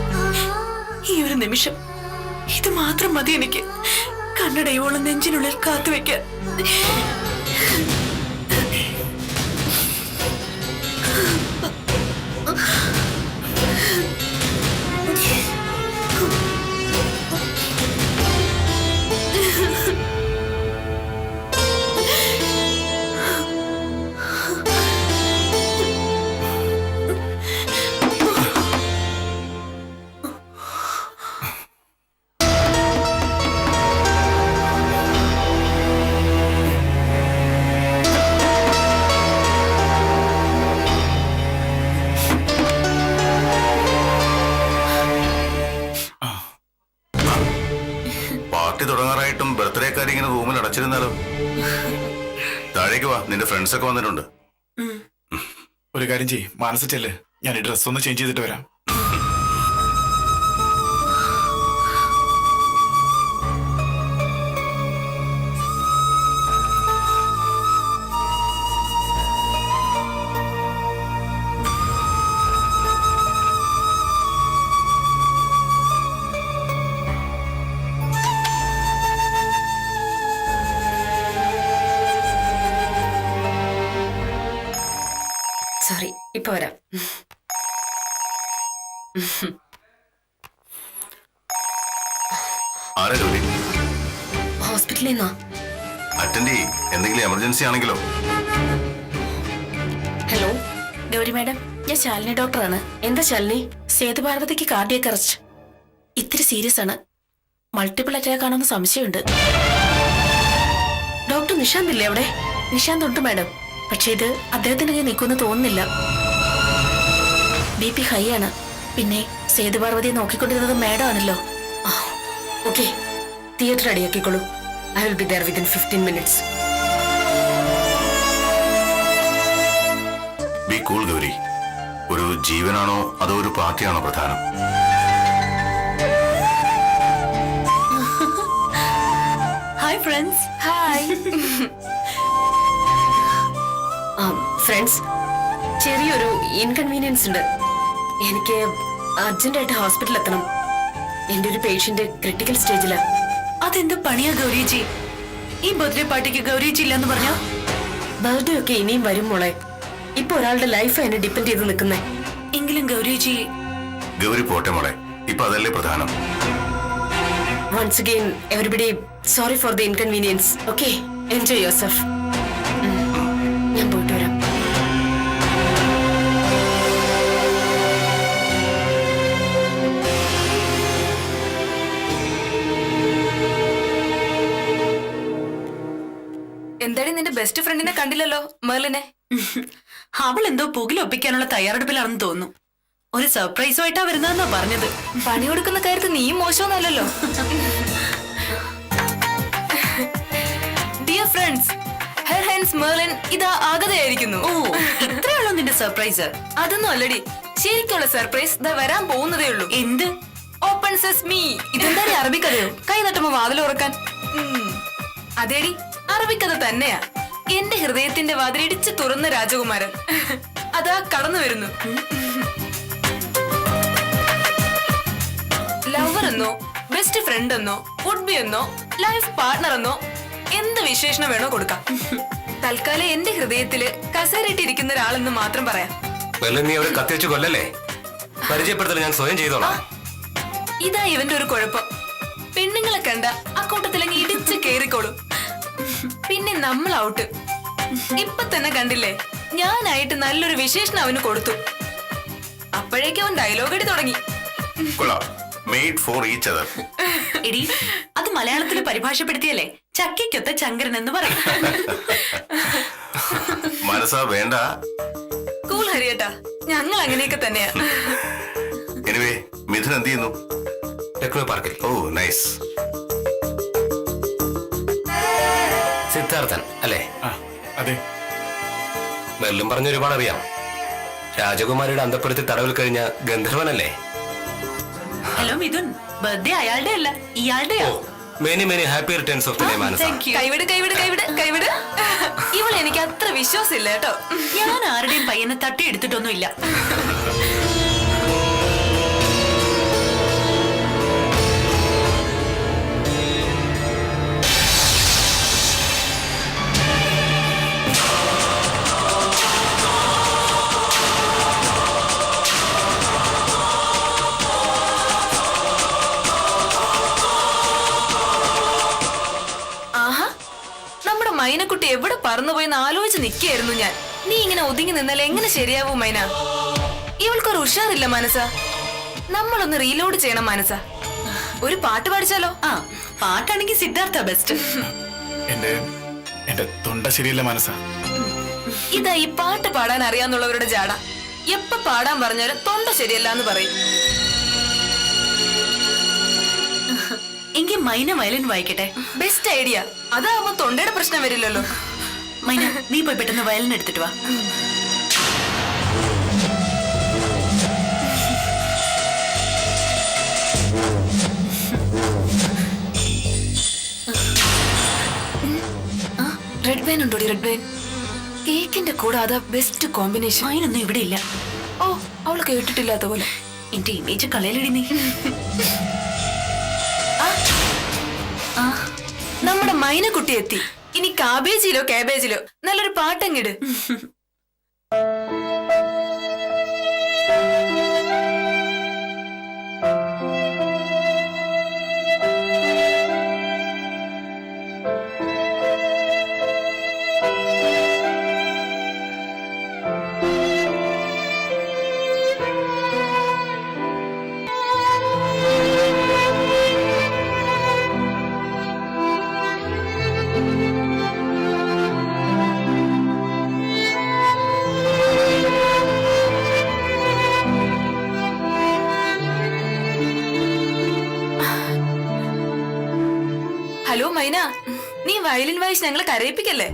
A: ഈ ഒരു നിമിഷം ഇത് മാത്രം മതി എനിക്ക്. കണ്ണടയോളം നെഞ്ചിനുള്ളിൽ കാത്തുവെക്കാൻ.
D: പാർട്ടി തുടങ്ങാറായിട്ടും ബർത്ത്ഡേക്കാരി ഇങ്ങനെ റൂമിൽ അടച്ചിരുന്നാലോ? താഴേക്ക് വാ, നിന്റെ ഫ്രണ്ട്സ് ഒക്കെ വന്നിട്ടുണ്ട്.
B: ഒരു കാര്യം ചെയ്യ്, മനസ്സ് ചെല്ല്, ഞാൻ ഈ ഡ്രസ് ഒന്ന് ചേഞ്ച് ചെയ്തിട്ട് വരാം.
E: സോറി, ഇപ്പൊ വരാം.
D: ആരാ ജോലി?
E: ഹോസ്പിറ്റലിൽ നിന്നോ?
D: അറ്റൻഡ് ചെയ്യ്, എന്തെങ്കിലും എമർജൻസി ആണെങ്കിലോ.
E: ഹലോ ഗൗരി മാഡം, ഞാൻ ശാലിനി ഡോക്ടറാണ്. എന്താ ശാലിനി? സേതുപാർവതിക്ക് കാർഡിയക് അറസ്റ്റ്. ഇത്തിരി സീരിയസ് ആണ്. മൾട്ടിപ്പിൾ അറ്റാക്ക് ആണെന്ന് സംശയമുണ്ട്. ഡോക്ടർ നിശാന്ത് ഇല്ലേ അവിടെ? നിശാന്ത് ഉണ്ട് മാഡം, പക്ഷെ ഇത് അദ്ദേഹത്തിന്റെ കയ്യിൽ നിൽക്കുമെന്ന് തോന്നുന്നില്ല. BP ഹൈ ആണ്. പിന്നെ സേതുപാർവതിയെ നോക്കിക്കൊണ്ടിരുന്നത് മാഡം ആണല്ലോ. ഓക്കെ, തിയേറ്റർ റെഡിയാക്കിക്കോളൂ. I will be there within 15 minutes.
D: Be cool Gauri. ഒരു ജീവനാണോ അതോ ഒരു പാർട്ടിയാണോ പ്രധാനം?
A: Hi friends.
E: ഹായ് ഫ്രണ്ട്സ്, ചെറിയൊരു ഇൻകൺവീനിയൻസ് ഉണ്ട്. എനിക്ക് അർജന്റായിട്ട് ഹോസ്പിറ്റലിൽ എത്തണം. എന്റെ ഒരു പേഷ്യന്റ് ക്രിട്ടിക്കൽ സ്റ്റേജിലാ.
A: അതെന്ത് പണിയാ ഗൗരിജി? ഈ ബർത്ത്ഡേ പാർട്ടിക്ക് ഗൗരിജി ഇല്ലെന്ന് പറഞ്ഞോ?
E: ബർത്ത്ഡേ ഒക്കെ ഇനിയും വരും മോളെ. ഇപ്പൊ ഒരാളുടെ ലൈഫ് എന്നെ ഡിപ്പെൻഡ് ചെയ്ത് നിൽക്കുന്നേ.
A: എങ്കിലും ഗൗരിജി.
D: ഗൗരി പോട്ടെ മോളെ, ഇപ്പൊ അതല്ലേ പ്രധാനം.
E: Once again, everybody, sorry for the inconvenience. Okay, enjoy yourself. ഞാൻ പോയിട്ട് വരാം.
H: എന്താടി
E: ബെസ്റ്റ് ഫ്രണ്ടിനെ കണ്ടില്ലല്ലോ മെർലിനെ.
A: അവൾ എന്തോ പുകിലൊപ്പിക്കാനുള്ള തയ്യാറെടുപ്പിലാണെന്ന് തോന്നുന്നു. ഒരു സർപ്രൈസുമായിട്ടാ വരുന്നതെന്നാ പറഞ്ഞത്.
E: പണി കൊടുക്കുന്ന കാര്യത്തിൽ നീയും മോശമൊന്നല്ലോ. Dear friends, her highness Merlin ഇതാ ആഗതയായിരിക്കുന്നു.
A: ഓ, ഇത്രയുള്ളൂ നിന്റെ സർപ്രൈസ്?
E: അതൊന്നും അല്ലടി, ശരിക്കുള്ള സർപ്രൈസ് ദാ വരാൻ പോകുന്നതേ ഉള്ളൂ.
A: എന്ത്?
E: Open sesame. ഇതെന്താടി അറബിക്കഥയോ? കൈ തട്ടുമ്പോ വാതിൽ ഉറക്കാൻ. അതേടി, അറബിക്കഥ തന്നെയാ. എന്റെ ഹൃദയത്തിന്റെ വാതിലിടിച്ച് തുറന്ന രാജകുമാരൻ അതാ കടന്നു വരുന്നു. ലവർ എന്നോ ബെസ്റ്റ് ഫ്രണ്ട് എന്നോ വുഡ് ബി എന്നോ ലൈഫ് പാർട്ണർ എന്നോ എന്ത് വിശേഷണം വേണോ കൊടുക്കാം. തൽക്കാലം എന്റെ ഹൃദയത്തില് കസേരയിട്ടിരിക്കുന്ന ഒരാളെന്ന് മാത്രം പറയാം.
I: നീ അവരെ കത്തിവെച്ച് കൊല്ലല്ലേ? പരിചയപ്പെടുത്തൽ ഞാൻ സ്വയം ചെയ്തോളാം.
E: ഇതാ ഇവന്റെ ഒരു കുഴപ്പം. പെണ്ണുങ്ങളെ കണ്ട അക്കൂട്ടത്തിലങ്ങ് ഇടിച്ച് കേറിക്കോളും. പിന്നെ നമ്മൾ ഔട്ട്. ഇപ്പൊ തന്നെ കണ്ടില്ലേ, ഞാനായിട്ട് നല്ലൊരു വിശേഷണം അവന് കൊടുത്തു. അപ്പോഴേക്കും അവൻ ഡയലോഗ് അടി തുടങ്ങി.
D: കൊള്ളാം. Made for each other.
A: എടി, അത് മലയാളത്തിൽ പരിഭാഷപ്പെടുത്തിയല്ലേ ചക്കിക്കൊത്ത ചങ്കരൻ എന്ന് പറയും.
D: മനസ്സാ വേണ്ട.
E: കൂൾ ഹരിയേട്ടാ, ഞങ്ങൾ അങ്ങനെയൊക്കെ തന്നെയാ.
D: എനിവേ, മിഥുൻ എന്ത് ചെയ്യുന്നു?
I: ടെക്നോ പാർക്കിൽ.
D: ഓ നൈസ്.
I: സിദ്ധാർത്ഥൻ അല്ലേ?
B: ആ അതെ.
I: മെർലിൻ പറഞ്ഞ ഒരുപാട് അറിയാം. രാജകുമാരിയുടെ അന്തപ്പുരത്തിൽ തടവിൽ കഴിഞ്ഞ ഗന്ധർവനല്ലേ?
A: ഹലോ മിഥുൻ, ബർത്ത്ഡേ അയാളുടെ അല്ല ഇയാളുടെയാ.
I: Many many happy returns of the day Manasa.
E: കൈവിട് കൈവിട് കൈവിട് കൈവിട്. ഇവളെ എനിക്ക് അത്ര വിശ്വാസമില്ല കേട്ടോ.
A: ഞാൻ ആരുടെയും പയ്യനെ തട്ടി എടുത്തിട്ടൊന്നുമില്ല.
E: മൈനക്കുട്ടി എവിടെ പറന്നുപോയെന്ന് ആലോചിച്ച് നിൽക്കുകയായിരുന്നു ഞാൻ. നീ ഇങ്ങനെ ഒതുങ്ങി നിന്നാൽ എങ്ങനെ ശരിയാവൂ മൈന? ഇവൾക്കൊരു ഉഷാറില്ല മനസ്സാ. നമ്മളൊന്ന് റീലോഡ് ചെയ്യണം മനസ്സാ. ഒരു പാട്ട് പാടിച്ചാലോ?
A: ആ, പാട്ടാണെങ്കിൽ സിദ്ധാർത്ഥ ബെസ്റ്റ്.
B: എന്റെ തൊണ്ട ശരിയല്ല മനസ്സാ.
E: ഇതാ ഈ പാട്ട് പാടാൻ അറിയാന്നുള്ളവരുടെ ജാട. എപ്പ പാടാൻ പറഞ്ഞാലും തൊണ്ട ശരിയല്ല എന്ന് പറയും.
A: എങ്കിൽ മൈന വയലിൻ വായിക്കട്ടെ.
E: Best idea. അതാവുമ്പോ തൊണ്ടയുടെ പ്രശ്നം വരില്ലല്ലോ.
A: മൈന, നീ പോയി പെട്ടെന്ന് വയലിൻ എടുത്തിട്ട് വാ.
E: റെഡ് വൈൻ ഉണ്ടോടി? റെഡ് വൈൻ കേക്കിന്റെ കൂടെ അതാ ബെസ്റ്റ് കോമ്പിനേഷൻ.
A: മൈനൊന്നും ഇവിടെ ഇല്ല.
E: ഓ, അവൾ കേട്ടിട്ടില്ലാത്ത പോലെ.
A: എന്റെ ഇമേജ് കളയിലടി നീ.
E: നമ്മുടെ മൈനക്കുട്ടി എത്തി. ഇനി കാബേജിലോ കാബേജിലോ നല്ലൊരു പാട്ടങ്ങിട്. ഹലോ മൈന, നീ വയലിൻ വായിച്ച് ഞങ്ങളെ കരയിപ്പിക്കല്ലേ?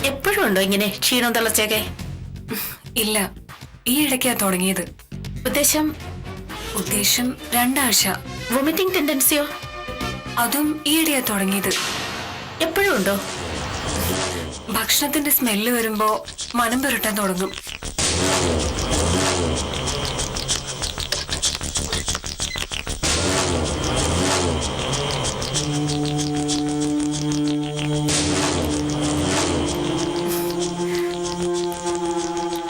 A: എപ്പോഴും ഉണ്ടോ ഇങ്ങനെ ക്ഷീണവും തളർച്ചയൊക്കെ?
E: ഇല്ല, ഈ ഇടയ്ക്കാ തുടങ്ങിയത്.
A: ഉദ്ദേശം?
E: ഉദ്ദേശം 2 ആഴ്ച.
A: വൊമിറ്റിംഗ് ടെൻഡൻസിയോ?
E: അതും ഈയിടെയാ തുടങ്ങിയത്.
A: എപ്പോഴും ഉണ്ടോ?
E: ഭക്ഷണത്തിന്റെ സ്മെല്ല് വരുമ്പോ മനം പുരട്ടാൻ തുടങ്ങും.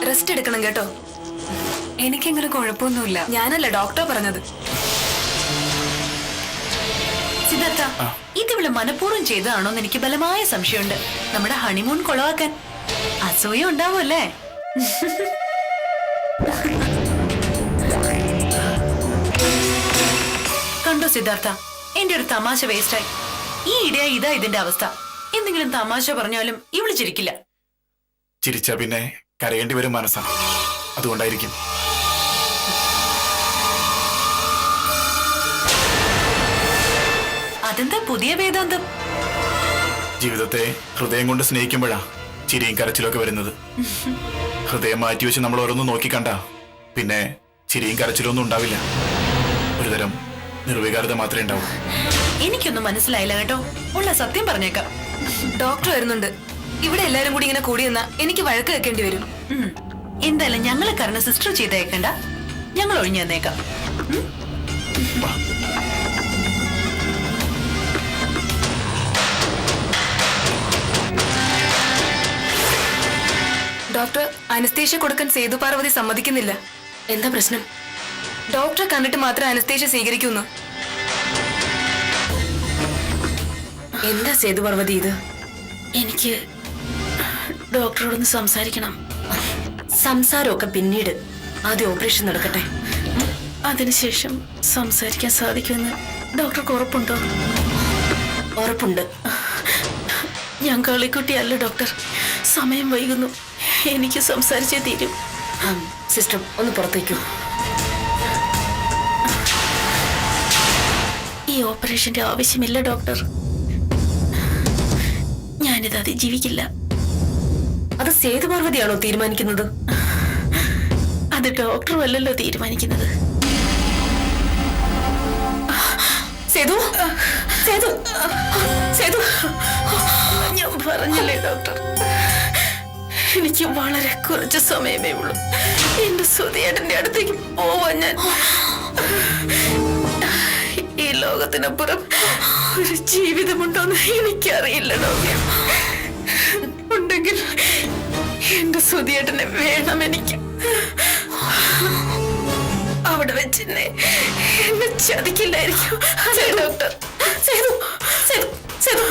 E: റെസ്റ്റ് എടുക്കണം കേട്ടോ. എനിക്കങ്ങനെ കുഴപ്പമൊന്നുമില്ല. ഞാനല്ല, ഡോക്ടർ പറഞ്ഞത്.
A: സിദ്ധാർത്ഥ, ഇതിവിടെ മനഃപൂർവ്വം ചെയ്തതാണോന്ന് എനിക്ക് ബലമായ സംശയമുണ്ട്. നമ്മുടെ ഹണിമൂൺ കൊളവാക്കാൻ. അസൂയ ഉണ്ടാവുമല്ലേ? കണ്ടോ സിദ്ധാർത്ഥ, എന്റെ ഒരു തമാശ വേസ്റ്റായി. ഈ ഇടയാ ഇതാ ഇതിന്റെ അവസ്ഥ. എന്തെങ്കിലും തമാശ പറഞ്ഞാലും ഇവള് ചിരിക്കില്ല.
B: ചിരിച്ചാ പിന്നെ കരയേണ്ടി വരും മനസ്സാ. അതുകൊണ്ടായിരിക്കും.
A: അതെന്താ പുതിയ വേദാന്തം?
B: ജീവിതത്തെ ഹൃദയം കൊണ്ട് സ്നേഹിക്കുമ്പോഴാ ചിരിയും കരച്ചിലൊക്കെ വരുന്നത്. ഹൃദയം മാറ്റിവെച്ച് നമ്മൾ ഓരോന്നും നോക്കിക്കണ്ട, പിന്നെ ചിരിയും കരച്ചിലും ഒന്നും ഉണ്ടാവില്ല. ഒരുതരം നിർവികാരത മാത്രമേ ഉണ്ടാവൂ.
A: എനിക്കൊന്നും മനസ്സിലായില്ല കേട്ടോ. ഉള്ള സത്യം പറഞ്ഞേക്കാം.
E: ഡോക്ടർ വരുന്നുണ്ട്. ഇവിടെ എല്ലാരും കൂടി ഇങ്ങനെ കൂടി നിന്നാ എനിക്ക് വഴക്ക് വെക്കേണ്ടി വരും.
A: എന്തായാലും ഞങ്ങളെ കാരണം സിസ്റ്റർ ചെയ്തേക്കണ്ട, ഞങ്ങൾ ഒഴിഞ്ഞു തന്നേക്കാം.
E: ഡോക്ടർ, അനസ്തേഷ്യ കൊടുക്കാൻ സേതു പാർവതി സമ്മതിക്കുന്നില്ല.
G: എന്താ പ്രശ്നം?
E: ഡോക്ടറെ കണ്ടിട്ട് മാത്രം അനസ്തേഷ്യ സ്വീകരിക്കുന്നു.
G: എന്താ സേതു പാർവതി ഇത്? എനിക്ക് ഡോക്ടറോടൊന്ന് സംസാരിക്കണം. സംസാരമൊക്കെ പിന്നീട്, ആദ്യം ഓപ്പറേഷൻ നടക്കട്ടെ. അതിനുശേഷം സംസാരിക്കാൻ സാധിക്കുമെന്ന് ഡോക്ടർക്ക് ഉറപ്പുണ്ടോ? ഉറപ്പുണ്ട്. ഞാൻ കളിക്കുട്ടിയല്ല ഡോക്ടർ. സമയം വൈകുന്നു. എനിക്ക് സംസാരിച്ചേ തീരും. സിസ്റ്റർ, ഒന്ന് പുറത്തേക്കൂ. ഈ ഓപ്പറേഷന്റെ ആവശ്യമില്ല ഡോക്ടർ. ഞാനിത് അതിജീവിക്കില്ല. അത് സേതുപാർവതിയാണോ തീരുമാനിക്കുന്നത്? അത് ഡോക്ടറും അല്ലല്ലോ തീരുമാനിക്കുന്നത്. സേതു, സേതു, സേതു, ഞാൻ പറഞ്ഞില്ലേ ഡോക്ടർ, എനിക്ക് വളരെ കുറച്ച് സമയമേ ഉള്ളൂ. എന്റെ സുധിയേട്ടന്റെ അടുത്തേക്ക് പോവാൻ ഞാൻ. ഈ ലോകത്തിനപ്പുറം ഒരു ജീവിതമുണ്ടോന്ന് എനിക്കറിയില്ല ഡോക്ടർ. ഉണ്ടെങ്കിൽ എന്റെ സുധിയേട്ടനെ വേണം എനിക്ക്. അവിടെ വെച്ചെന്നെ എന്നെ ചതിക്കില്ലായിരിക്കും. അതെ ഡോക്ടർ. സേതു, സേതു, സേതു,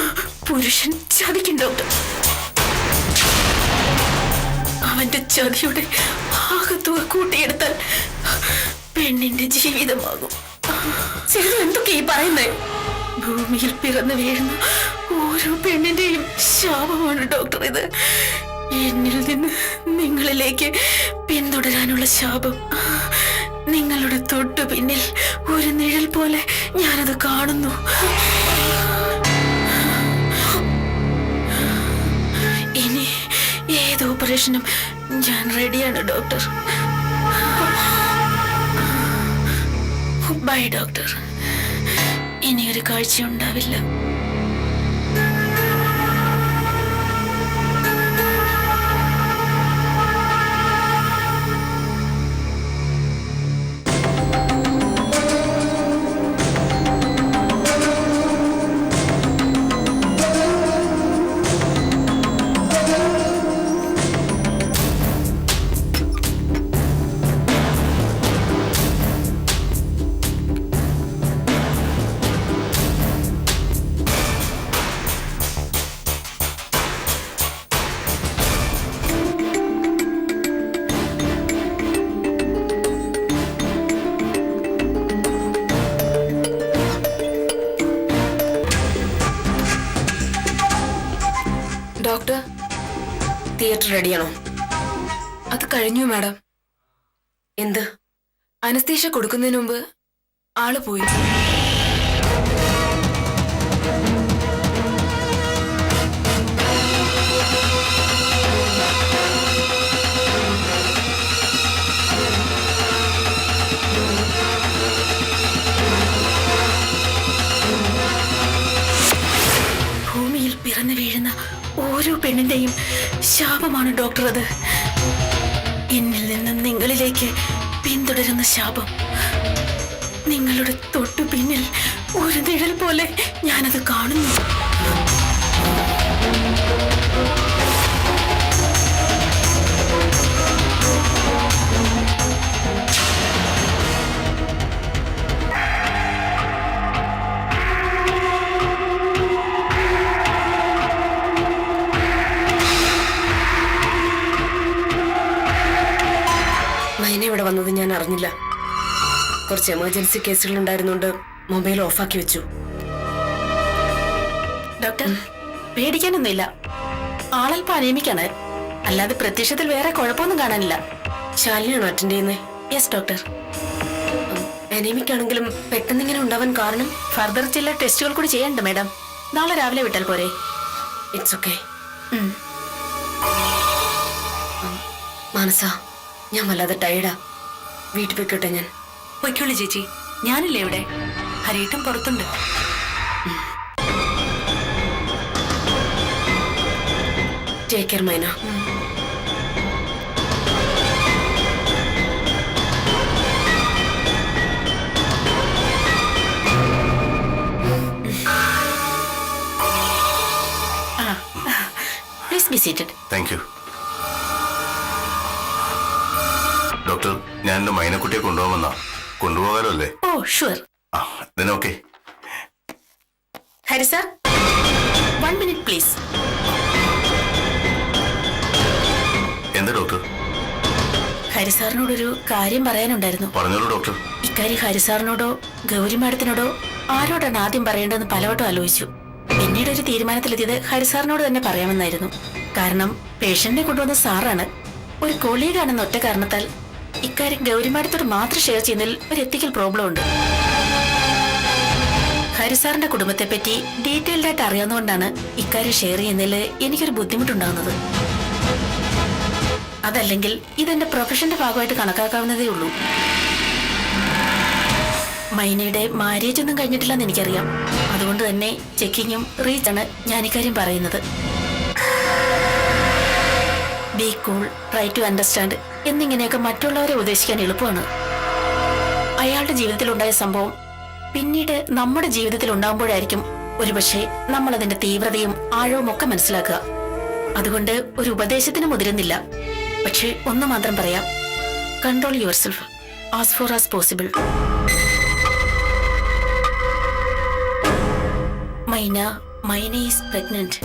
G: പുരുഷൻ ചതിക്കും ഡോക്ടർ. അവന്റെ ചതിയുടെ ആകത്തുക കൂട്ടിയെടുത്താൽ പെണ്ണിന്റെ ജീവിതമാകും. സേതു, എന്തൊക്കെ ഈ പറയുന്നേ? ഭൂമിയിൽ പിറന്നു വീഴുന്ന ഓരോ പെണ്ണിന്റെയും ശാപമാണ് ഡോക്ടർ ഇത്. എന്നിൽ നിന്ന് നിങ്ങളിലേക്ക് പിന്തുടരാനുള്ള ശാപം. നിങ്ങളുടെ തൊട്ടു പിന്നിൽ ഒരു നിഴൽ പോലെ ഞാനത് കാണുന്നു. ഇനി ഏത് ഓപ്പറേഷനും ഞാൻ റെഡിയാണ് ഡോക്ടർ. By doctor. ഇനിയൊരു കാഴ്ച ഉണ്ടാവില്ല.
E: ഡോക്ടർ, തിയേറ്റർ റെഡിയാണോ? അത് കഴിഞ്ഞു മാഡം. എന്ത്? അനസ്തേഷ്യ കൊടുക്കുന്നതിന് മുമ്പ് ആള് പോയി.
A: ശാപമാണ് ഡോക്ടർ അത്. എന്നിൽ നിന്ന് നിങ്ങളിലേക്ക് പിന്തുടരുന്ന ശാപം. നിങ്ങളുടെ തൊട്ടു പിന്നിൽ ഒരു നിഴൽ പോലെ ഞാനത് കാണുന്നു. മൈന ഇവിടെ വന്നത് ഞാൻ അറിഞ്ഞില്ല. കുറച്ച് എമർജൻസി കേസുകൾ ഉണ്ടായിരുന്നുകൊണ്ട് മൊബൈൽ ഓഫാക്കി വെച്ചു. ഡോക്ടർ, പേടിക്കാനൊന്നുമില്ല. ആളൽപ്പം അനീമിക്കാണ്. അല്ലാതെ പ്രത്യക്ഷത്തിൽ വേറെ കുഴപ്പമൊന്നും കാണാനില്ല. ശാലിനിയാണോ അറ്റൻഡ് ചെയ്യുന്നത്? Yes doctor. അനീമിക്കാണെങ്കിലും പെട്ടെന്ന് ഇങ്ങനെ ഉണ്ടാവാൻ കാരണം? ഫർദർ ചില ടെസ്റ്റുകൾ കൂടി ചെയ്യാനുണ്ട് മാഡം. നാളെ രാവിലെ വിട്ടാൽ പോരെ? It's okay. മാനസ, ഞാൻ വല്ലാതെ ടയർഡാ. വീട്ടിൽ പോയിക്കോട്ടെ ഞാൻ. പൊയ്ക്കോളൂ ചേച്ചി, ഞാനില്ലേ ഇവിടെ. ഹരിയേട്ടൻ പുറത്തുണ്ട്. Take care Maina. Please be seated.
D: Thank you doctor. ഞാൻ എന്റെ മൈനക്കുട്ടിയെ കൊണ്ടുപോകാമെന്നാ. കൊണ്ടുപോകാലോ അല്ലേ?
A: Oh sure.
D: ആ then okay.
A: Hari sir, 1 minute please.
D: എന്താ ഡോക്ടർ?
A: ഹരി സാറിനോടൊരു കാര്യം പറയാനുണ്ടായിരുന്നു.
D: പറഞ്ഞോളൂ ഡോക്ടർ.
A: ഇക്കാര്യം ഹരി സാറിനോടോ ഗൗരി മാഡത്തിനോടോ ആരോടാണ് ആദ്യം പറയേണ്ടതെന്ന് പലവട്ടം ആലോചിച്ചു. പിന്നീട് ഒരു തീരുമാനത്തിലെത്തിയത് ഹരി സാറിനോട് തന്നെ പറയാമെന്നായിരുന്നു. കാരണം പേഷ്യന്റിനെ കൊണ്ടുവന്ന സാറാണ്. ഒരു കൊളീഗാണെന്ന ഒറ്റ കാരണത്താൽ ഇക്കാര്യം ഗൗരി മാഡത്തോട് മാത്രം ഷെയർ ചെയ്യുന്നതിൽ ഒരു എത്തിക്കൽ പ്രോബ്ലം ഉണ്ട്. ഹരിസാറിന്റെ കുടുംബത്തെ പറ്റി ഡീറ്റെയിൽഡ് ആയിട്ട് അറിയാവുന്നതുകൊണ്ടാണ് ഇക്കാര്യം ഷെയർ ചെയ്യുന്നതിൽ എനിക്കൊരു ബുദ്ധിമുട്ടുണ്ടാകുന്നത്. അതല്ലെങ്കിൽ ഇതെന്റെ പ്രൊഫഷന്റെ ഭാഗമായിട്ട് കണക്കാക്കാവുന്നതേ ഉള്ളൂ. മൈനയുടെ മാരേജ് ഒന്നും കഴിഞ്ഞിട്ടില്ലെന്ന് എനിക്കറിയാം. അതുകൊണ്ട് തന്നെ ചെക്കിങ്ങും റീച്ചാണ് ഞാൻ ഇക്കാര്യം പറയുന്നത്. Be cool, try to understand എന്നിങ്ങനെയൊക്കെ മറ്റുള്ളവരെ ഉപദേശിക്കാൻ എളുപ്പമാണ്. അയാളുടെ ജീവിതത്തിൽ ഉണ്ടായ സംഭവം പിന്നീട് നമ്മുടെ ജീവിതത്തിൽ ഉണ്ടാകുമ്പോഴായിരിക്കും ഒരുപക്ഷെ നമ്മൾ അതിന്റെ തീവ്രതയും ആഴവും ഒക്കെ മനസ്സിലാക്കുക. അതുകൊണ്ട് ഒരു ഉപദേശത്തിന് മുതിരുന്നില്ല. പക്ഷെ ഒന്ന് മാത്രം പറയാം, control yourself as far as possible. Maina is pregnant.